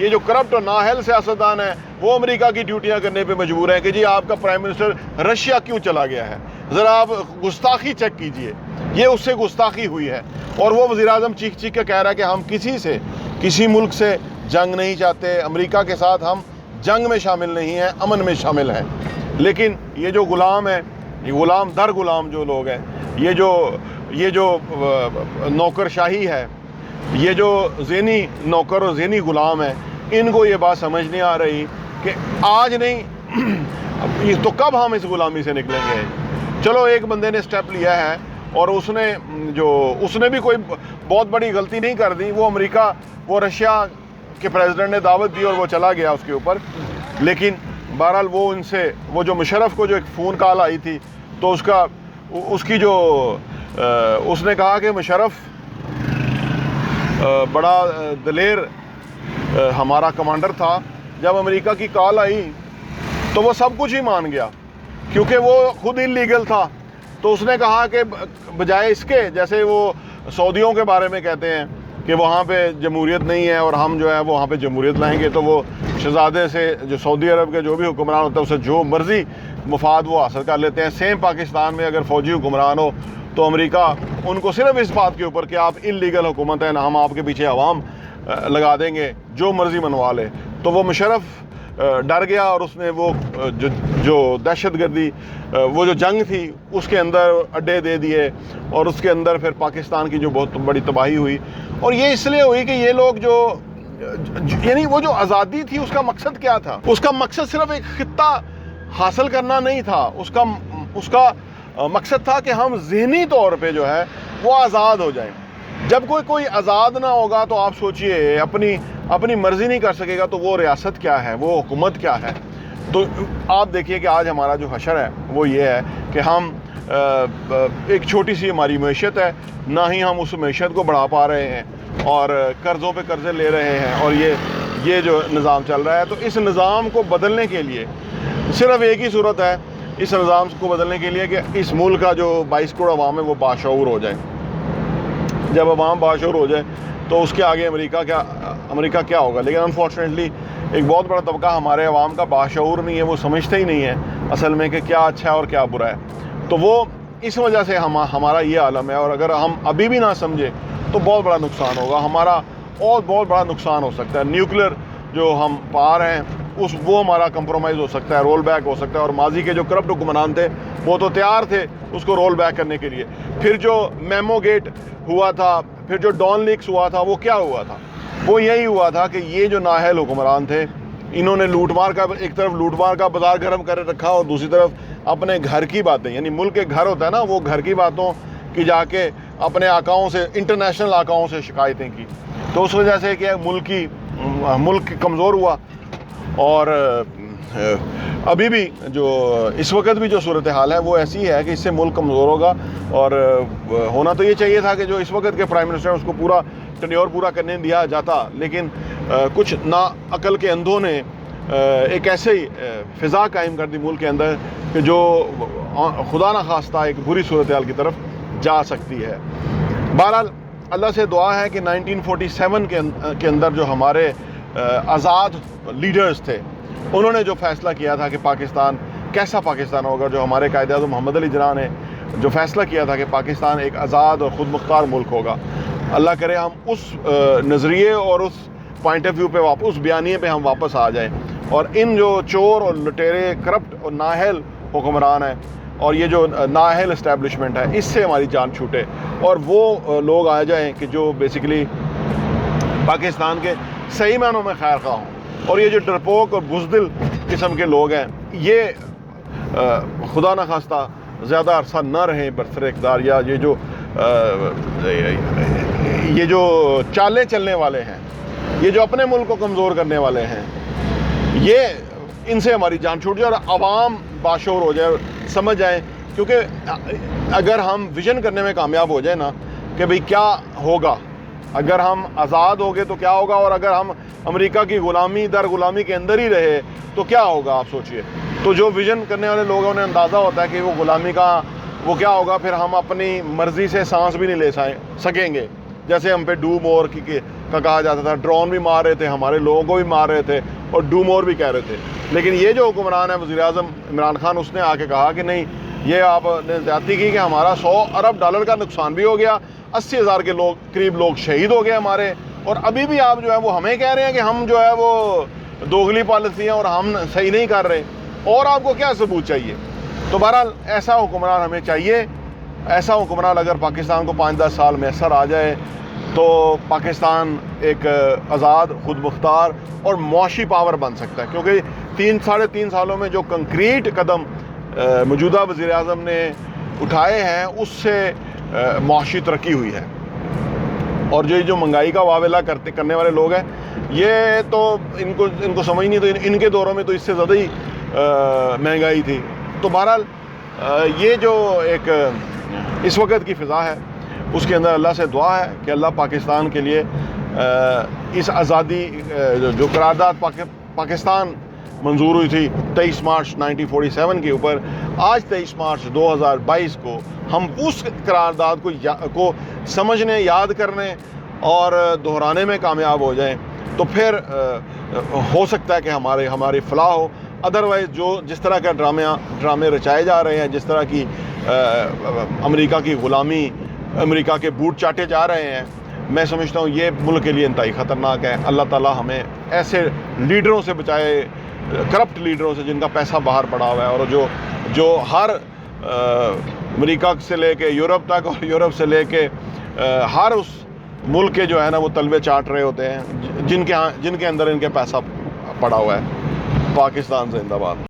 یہ جو کرپٹ اور نااہل سیاستدان ہیں وہ امریکہ کی ڈیوٹیاں کرنے پہ مجبور ہیں کہ جی آپ کا پرائم منسٹر رشیا کیوں چلا گیا ہے، ذرا آپ گستاخی چیک کیجئے، یہ اس سے گستاخی ہوئی ہے۔ اور وہ وزیر اعظم چیخ چیخ کے کہہ رہا ہے کہ ہم کسی ملک سے جنگ نہیں چاہتے، امریکہ کے ساتھ ہم جنگ میں شامل نہیں ہیں، امن میں شامل ہیں۔ لیکن یہ جو غلام ہے، یہ غلام در غلام جو لوگ ہیں، یہ جو نوکر شاہی ہے، یہ جو ذہنی نوکر اور ذہنی غلام ہے، ان کو یہ بات سمجھ نہیں آ رہی کہ آج نہیں تو کب ہم اس غلامی سے نکلیں گے۔ چلو ایک بندے نے سٹیپ لیا ہے اور اس نے بھی کوئی بہت بڑی غلطی نہیں کر دی، وہ رشیا کے پریزیڈنٹ نے دعوت دی اور وہ چلا گیا اس کے اوپر۔ لیکن بہرحال وہ جو مشرف کو جو ایک فون کال آئی تھی تو اس نے کہا کہ مشرف بڑا دلیر ہمارا کمانڈر تھا، جب امریکہ کی کال آئی تو وہ سب کچھ ہی مان گیا کیونکہ وہ خود انلیگل تھا۔ تو اس نے کہا کہ بجائے اس کے، جیسے وہ سعودیوں کے بارے میں کہتے ہیں کہ وہاں پہ جمہوریت نہیں ہے اور ہم جو ہے وہاں پہ جمہوریت لائیں گے، تو وہ شہزادے سے جو سعودی عرب کے جو بھی حکمران ہوتا ہے اسے جو مرضی مفاد وہ حاصل کر لیتے ہیں۔ سیم پاکستان میں اگر فوجی حکمران ہو تو امریکہ ان کو صرف اس بات کے اوپر کہ آپ انلیگل حکومت ہیں، ہم آپ کے پیچھے عوام لگا دیں گے جو مرضی منوا لے۔ تو وہ مشرف ڈر گیا اور اس نے وہ جو دہشت گردی وہ جو جنگ تھی اس کے اندر اڈے دے دیے اور اس کے اندر پھر پاکستان کی جو بہت بڑی تباہی ہوئی۔ اور یہ اس لیے ہوئی کہ یہ لوگ یعنی وہ جو آزادی تھی اس کا مقصد کیا تھا؟ اس کا مقصد صرف ایک خطہ حاصل کرنا نہیں تھا، اس کا مقصد تھا کہ ہم ذہنی طور پہ جو ہے وہ آزاد ہو جائیں۔ جب کوئی آزاد نہ ہوگا تو آپ سوچئے اپنی مرضی نہیں کر سکے گا تو وہ ریاست کیا ہے، وہ حکومت کیا ہے؟ تو آپ دیکھیے کہ آج ہمارا جو حشر ہے وہ یہ ہے کہ ہم ایک چھوٹی سی ہماری معیشت ہے، نہ ہی ہم اس معیشت کو بڑھا پا رہے ہیں اور قرضوں پہ قرضے لے رہے ہیں، اور یہ جو نظام چل رہا ہے۔ تو اس نظام کو بدلنے کے لیے صرف ایک ہی صورت ہے، اس نظام کو بدلنے کے لیے کہ اس ملک کا جو 22 کروڑ عوام ہے وہ باشعور ہو جائے۔ جب عوام باشعور ہو جائے تو اس کے آگے امریکہ کیا ہوگا؟ لیکن انفارچونیٹلی ایک بہت بڑا طبقہ ہمارے عوام کا باشعور نہیں ہے، وہ سمجھتے ہی نہیں ہے اصل میں کہ کیا اچھا ہے اور کیا برا ہے۔ تو وہ اس وجہ سے ہمارا یہ عالم ہے، اور اگر ہم ابھی بھی نہ سمجھے تو بہت بڑا نقصان ہوگا ہمارا، اور بہت بڑا نقصان ہو سکتا ہے۔ نیوکلیر جو ہم پا رہے ہیں وہ ہمارا کمپرومائز ہو سکتا ہے، رول بیک ہو سکتا ہے۔ اور ماضی کے جو کرپٹ حکمران تھے وہ تو تیار تھے اس کو رول بیک کرنے کے لیے۔ پھر جو میمو گیٹ ہوا تھا، پھر جو ڈان لیکس ہوا تھا، وہ کیا ہوا تھا؟ وہ یہی ہوا تھا کہ یہ جو نااہل حکمران تھے انہوں نے ایک طرف لوٹ مار کا بازار گرم کر رکھا اور دوسری طرف اپنے گھر کی باتیں، یعنی ملک کے گھر ہوتا ہے نا، وہ گھر کی باتوں کی جا کے اپنے آقاؤں سے، انٹرنیشنل آقاؤں سے شکایتیں کی۔ تو اس وجہ سے کہ ملک کمزور ہوا، اور ابھی بھی اس وقت بھی جو صورتحال ہے وہ ایسی ہے کہ اس سے ملک کمزور ہوگا۔ اور ہونا تو یہ چاہیے تھا کہ جو اس وقت کے پرائم منسٹر اس کو پورا ٹینیور پورا کرنے دیا جاتا، لیکن کچھ ناعقل کے اندھوں نے ایک ایسے ہی فضا قائم کر دی ملک کے اندر کہ جو خدا نہ خواستہ ایک بری صورتحال کی طرف جا سکتی ہے۔ بہرحال اللہ سے دعا ہے کہ 1947 کے اندر جو ہمارے آزاد لیڈرز تھے انہوں نے جو فیصلہ کیا تھا کہ پاکستان کیسا پاکستان ہوگا، جو ہمارے قائد اعظم محمد علی جناح نے جو فیصلہ کیا تھا کہ پاکستان ایک آزاد اور خود مختار ملک ہوگا، اللہ کرے ہم اس نظریے اور اس پوائنٹ آف ویو پہ اس بیانیے پہ ہم واپس آ جائیں، اور ان جو چور اور لٹیرے، کرپٹ اور نااہل حکمران ہیں اور یہ جو نااہل اسٹیبلشمنٹ ہے اس سے ہماری جان چھوٹے، اور وہ لوگ آ جائیں کہ جو بیسیکلی پاکستان کے صحیح معنوں میں خیر خواہ ہوں۔ اور یہ جو ڈرپوک اور بزدل قسم کے لوگ ہیں یہ خدا نہ خواستہ زیادہ عرصہ نہ رہیں برسر اقتدار، یا یہ جو چالیں چلنے والے ہیں، یہ جو اپنے ملک کو کمزور کرنے والے ہیں، یہ ان سے ہماری جان چھوٹ جائے اور عوام باشعور ہو جائے، سمجھ جائیں۔ کیونکہ اگر ہم ویژن کرنے میں کامیاب ہو جائیں نا کہ بھئی کیا ہوگا اگر ہم آزاد ہو گئے تو کیا ہوگا، اور اگر ہم امریکہ کی غلامی در غلامی کے اندر ہی رہے تو کیا ہوگا، آپ سوچئے۔ تو جو ویژن کرنے والے لوگ ہیں انہیں اندازہ ہوتا ہے کہ وہ غلامی کا وہ کیا ہوگا، پھر ہم اپنی مرضی سے سانس بھی نہیں لے سکیں گے جیسے ہم پہ ڈو مور کا کہا جاتا تھا، ڈرون بھی مار رہے تھے، ہمارے لوگوں کو بھی مار رہے تھے اور ڈو مور بھی کہہ رہے تھے. لیکن یہ جو حکمران ہے وزیر اعظم عمران خان، اس نے آ کے کہا کہ نہیں، یہ آپ نے زیادتی کی کہ ہمارا $100 ارب کا نقصان بھی ہو گیا، 80,000 کے قریب لوگ شہید ہو گئے ہمارے، اور ابھی بھی آپ جو ہے وہ ہمیں کہہ رہے ہیں کہ ہم جو ہے وہ دوگلی پالیسی ہیں اور ہم صحیح نہیں کر رہے، اور آپ کو کیا ثبوت چاہیے؟ تو بہرحال ایسا حکمران ہمیں چاہیے. ایسا حکمران اگر پاکستان کو 5-10 سال میسر آ جائے تو پاکستان ایک آزاد، خود مختار اور معاشی پاور بن سکتا ہے، کیونکہ 3-3.5 سالوں میں جو کنکریٹ قدم موجودہ وزیر اعظم نے اٹھائے ہیں اس سے معاشی ترقی ہوئی ہے. اور جو مہنگائی کا واویلا کرنے والے لوگ ہیں، یہ تو ان کو سمجھ نہیں، تو ان کے دوروں میں تو اس سے زیادہ ہی مہنگائی تھی. تو بہرحال یہ جو ایک اس وقت کی فضا ہے، اس کے اندر اللہ سے دعا ہے کہ اللہ پاکستان کے لیے اس آزادی جو قرارداد پاکستان منظور ہوئی تھی 23 مارچ 1947 کے اوپر، آج 23 مارچ 2022 کو ہم اس قرارداد کو سمجھنے، یاد کرنے اور دہرانے میں کامیاب ہو جائیں، تو پھر ہو سکتا ہے کہ ہماری فلاح ہو. ادروائز جس طرح کا ڈرامے رچائے جا رہے ہیں، جس طرح کی امریکہ کی غلامی، امریکہ کے بوٹ چاٹے جا رہے ہیں، میں سمجھتا ہوں یہ ملک کے لیے انتہائی خطرناک ہے. اللہ تعالیٰ ہمیں ایسے لیڈروں سے بچائے، کرپٹ لیڈروں سے جن کا پیسہ باہر پڑا ہوا ہے، اور جو ہر امریکہ سے لے کے یورپ تک اور یورپ سے لے کے ہر اس ملک کے جو ہے نا وہ تلوے چاٹ رہے ہوتے ہیں جن کے اندر ان کے پیسہ پڑا ہوا ہے. پاکستان زندہ باد.